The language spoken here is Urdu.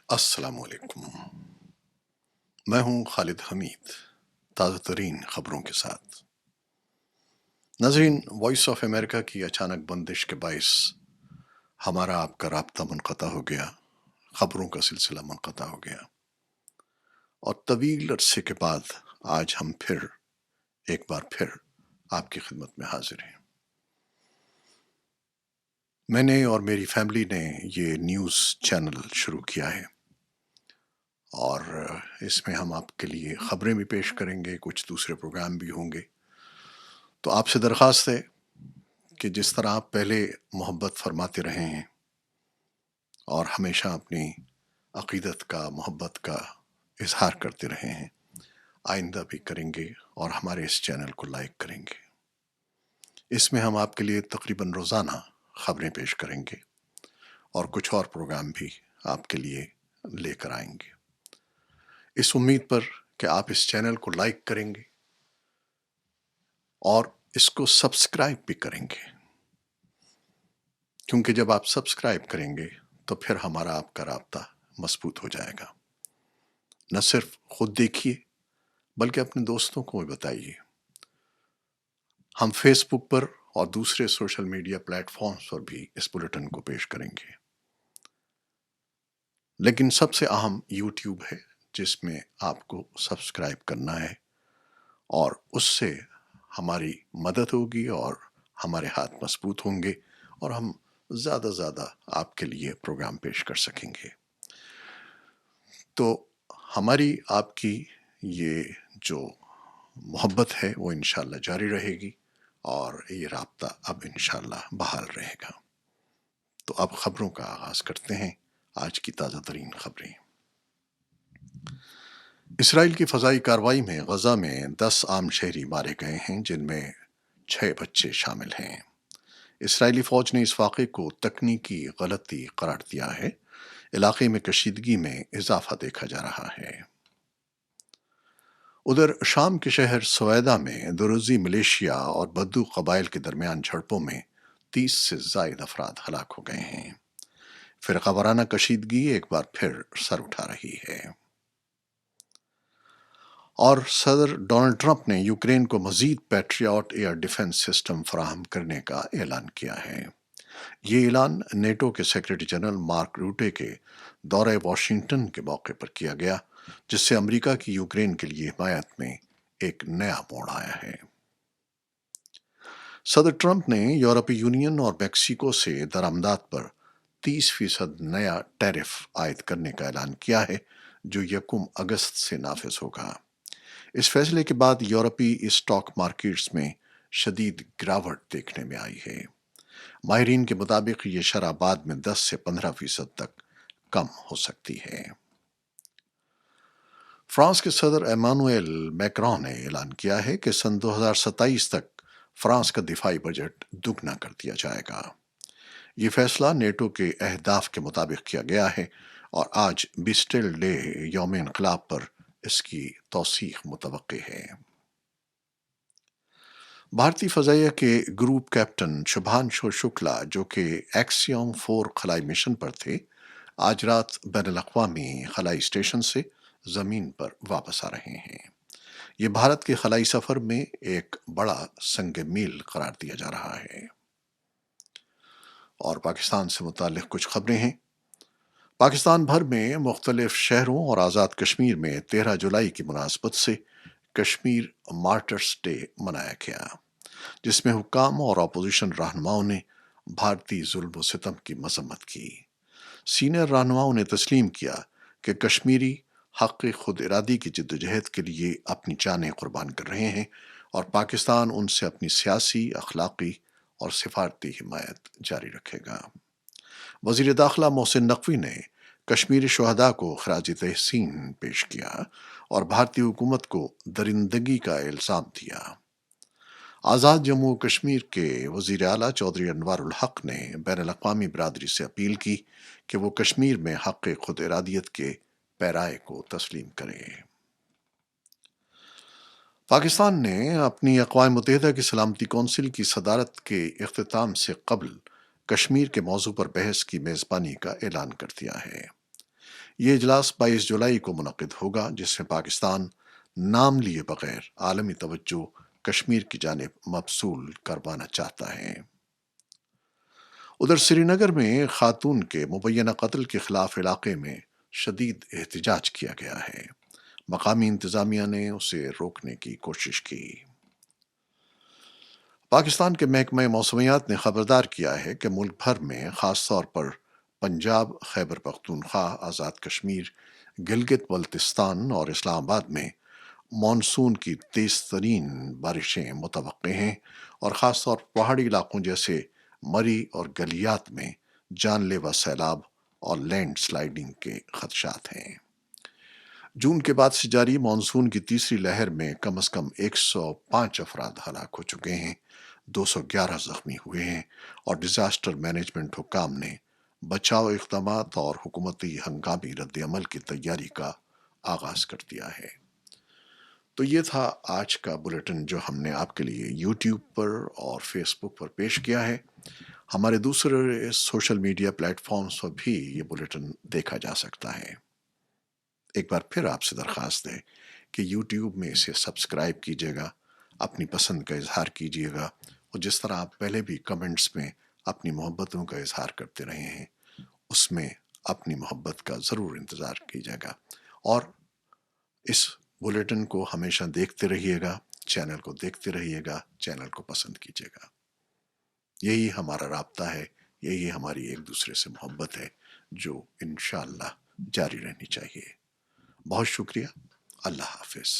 السلام علیکم، میں ہوں خالد حمید، تازہ ترین خبروں کے ساتھ۔ ناظرین، وائس آف امریکہ کی اچانک بندش کے باعث ہمارا آپ کا رابطہ منقطع ہو گیا، خبروں کا سلسلہ منقطع ہو گیا، اور طویل عرصے کے بعد آج ہم ایک بار پھر آپ کی خدمت میں حاضر ہیں۔ میں نے اور میری فیملی نے یہ نیوز چینل شروع کیا ہے، اور اس میں ہم آپ کے لیے خبریں بھی پیش کریں گے، کچھ دوسرے پروگرام بھی ہوں گے۔ تو آپ سے درخواست ہے کہ جس طرح آپ پہلے محبت فرماتے رہے ہیں اور ہمیشہ اپنی عقیدت کا، محبت کا اظہار کرتے رہے ہیں، آئندہ بھی کریں گے اور ہمارے اس چینل کو لائک کریں گے۔ اس میں ہم آپ کے لیے تقریباً روزانہ خبریں پیش کریں گے اور کچھ اور پروگرام بھی آپ کے لیے لے کر آئیں گے، اس امید پر کہ آپ اس چینل کو لائک کریں گے اور اس کو سبسکرائب بھی کریں گے، کیونکہ جب آپ سبسکرائب کریں گے تو پھر ہمارا آپ کا رابطہ مضبوط ہو جائے گا۔ نہ صرف خود دیکھیے بلکہ اپنے دوستوں کو بھی بتائیے۔ ہم فیس بک پر اور دوسرے سوشل میڈیا پلیٹ فارمز پر بھی اس بلیٹن کو پیش کریں گے، لیکن سب سے اہم یوٹیوب ہے، جس میں آپ کو سبسکرائب کرنا ہے، اور اس سے ہماری مدد ہوگی اور ہمارے ہاتھ مضبوط ہوں گے اور ہم زیادہ زیادہ آپ کے لیے پروگرام پیش کر سکیں گے۔ تو ہماری آپ کی یہ جو محبت ہے وہ انشاءاللہ جاری رہے گی، اور یہ رابطہ اب انشاءاللہ بحال رہے گا۔ تو اب خبروں کا آغاز کرتے ہیں۔ آج کی تازہ ترین خبریں۔ اسرائیل کی فضائی کارروائی میں غزہ میں 10 عام شہری مارے گئے ہیں، جن میں 6 بچے شامل ہیں۔ اسرائیلی فوج نے اس واقعے کو تکنیکی غلطی قرار دیا ہے۔ علاقے میں کشیدگی میں اضافہ دیکھا جا رہا ہے۔ ادھر شام کے شہر سویدہ میں دروزی ملیشیا اور بدو قبائل کے درمیان جھڑپوں میں 30 سے زائد افراد ہلاک ہو گئے ہیں۔ فرقہ وارانہ کشیدگی ایک بار پھر سر اٹھا رہی ہے، اور صدر ڈونلڈ ٹرمپ نے یوکرین کو مزید پیٹریاٹ ایئر ڈیفنس سسٹم فراہم کرنے کا اعلان کیا ہے۔ یہ اعلان نیٹو کے سیکرٹری جنرل مارک روٹے کے دورہ واشنگٹن کے موقع پر کیا گیا، جس سے امریکہ کی یوکرین کے لیے حمایت میں ایک نیا موڑ آیا ہے۔ صدر ٹرمپ نے یورپی یونین اور میکسیکو سے درآمدات پر 30% نیا ٹیرف عائد کرنے کا اعلان کیا ہے، جو 1 اگست سے نافذ ہوگا۔ اس فیصلے کے بعد یورپی اسٹاک مارکیٹس میں شدید گراوٹ دیکھنے میں آئی ہے۔ ماہرین کے مطابق یہ شرح بعد میں 10 سے 15% تک کم ہو سکتی ہے۔ فرانس کے صدر ایمانوئل میکرون نے اعلان کیا ہے کہ سن 2027 تک فرانس کا دفاعی بجٹ دگنا کر دیا جائے گا۔ یہ فیصلہ نیٹو کے اہداف کے مطابق کیا گیا ہے، اور آج بیسٹل ڈے یوم انقلاب پر اس کی توثیق متوقع ہے۔ بھارتی فضائیہ کے گروپ کیپٹن شبھانشو شکلا، جو کہ ایکسیوم 4 خلائی مشن پر تھے، آج رات بین الاقوامی خلائی اسٹیشن سے زمین پر واپس آ رہے ہیں۔ یہ بھارت کے خلائی سفر میں ایک بڑا سنگ میل قرار دیا جا رہا ہے۔ اور پاکستان سے متعلق کچھ خبریں ہیں۔ پاکستان بھر میں مختلف شہروں اور آزاد کشمیر میں 13 جولائی کی مناسبت سے کشمیر مارٹرس ڈے منایا گیا، جس میں حکام اور اپوزیشن رہنماؤں نے بھارتی ظلم و ستم کی مذمت کی۔ سینئر رہنماؤں نے تسلیم کیا کہ کشمیری حق خود ارادی کی جدوجہد کے لیے اپنی جانیں قربان کر رہے ہیں، اور پاکستان ان سے اپنی سیاسی، اخلاقی اور سفارتی حمایت جاری رکھے گا۔ وزیر داخلہ محسن نقوی نے کشمیری شہداء کو خراج تحسین پیش کیا اور بھارتی حکومت کو درندگی کا الزام دیا۔ آزاد جموں و کشمیر کے وزیر اعلیٰ چودھری انوار الحق نے بین الاقوامی برادری سے اپیل کی کہ وہ کشمیر میں حق خود ارادیت کے پیرائے کو تسلیم کرے۔ پاکستان نے اپنی اقوام متحدہ کی سلامتی کونسل کی صدارت کے اختتام سے قبل کشمیر کے موضوع پر بحث کی میزبانی کا اعلان کر دیا ہے۔ یہ اجلاس 22 جولائی کو منعقد ہوگا، جس میں پاکستان نام لیے بغیر عالمی توجہ کشمیر کی جانب مبذول کروانا چاہتا ہے۔ ادھر سری نگر میں خاتون کے مبینہ قتل کے خلاف علاقے میں شدید احتجاج کیا گیا ہے۔ مقامی انتظامیہ نے اسے روکنے کی کوشش کی۔ پاکستان کے محکمہ موسمیات نے خبردار کیا ہے کہ ملک بھر میں خاص طور پر پنجاب، خیبر پختونخوا، آزاد کشمیر، گلگت بلتستان اور اسلام آباد میں مانسون کی تیز ترین بارشیں متوقع ہیں، اور خاص طور پر پہاڑی علاقوں جیسے مری اور گلیات میں جان لیوا سیلاب اور لینڈ سلائیڈنگ کے خدشات ہیں۔ جون کے بعد سے جاری مانسون کی تیسری لہر میں کم از کم 105 افراد ہلاک ہو چکے ہیں، 211 زخمی ہوئے ہیں، اور ڈیزاسٹر مینجمنٹ حکام نے بچاؤ اقدامات اور حکومتی ہنگامی رد عمل کی تیاری کا آغاز کر دیا ہے۔ تو یہ تھا آج کا بلیٹن جو ہم نے آپ کے لیے یوٹیوب پر اور فیس بک پر پیش کیا ہے۔ ہمارے دوسرے سوشل میڈیا پلیٹ فارمز پر بھی یہ بلیٹن دیکھا جا سکتا ہے۔ ایک بار پھر آپ سے درخواست ہے کہ یوٹیوب میں اسے سبسکرائب کیجیے گا، اپنی پسند کا اظہار کیجیے گا، اور جس طرح آپ پہلے بھی کمنٹس میں اپنی محبتوں کا اظہار کرتے رہے ہیں، اس میں اپنی محبت کا ضرور انتظار کیجیے گا، اور اس بلیٹن کو ہمیشہ دیکھتے رہیے گا، چینل کو دیکھتے رہیے گا، چینل کو پسند کیجیے گا۔ یہی ہمارا رابطہ ہے، یہی ہماری ایک دوسرے سے محبت ہے، جو انشاءاللہ جاری رہنی چاہیے۔ بہت شکریہ۔ اللہ حافظ۔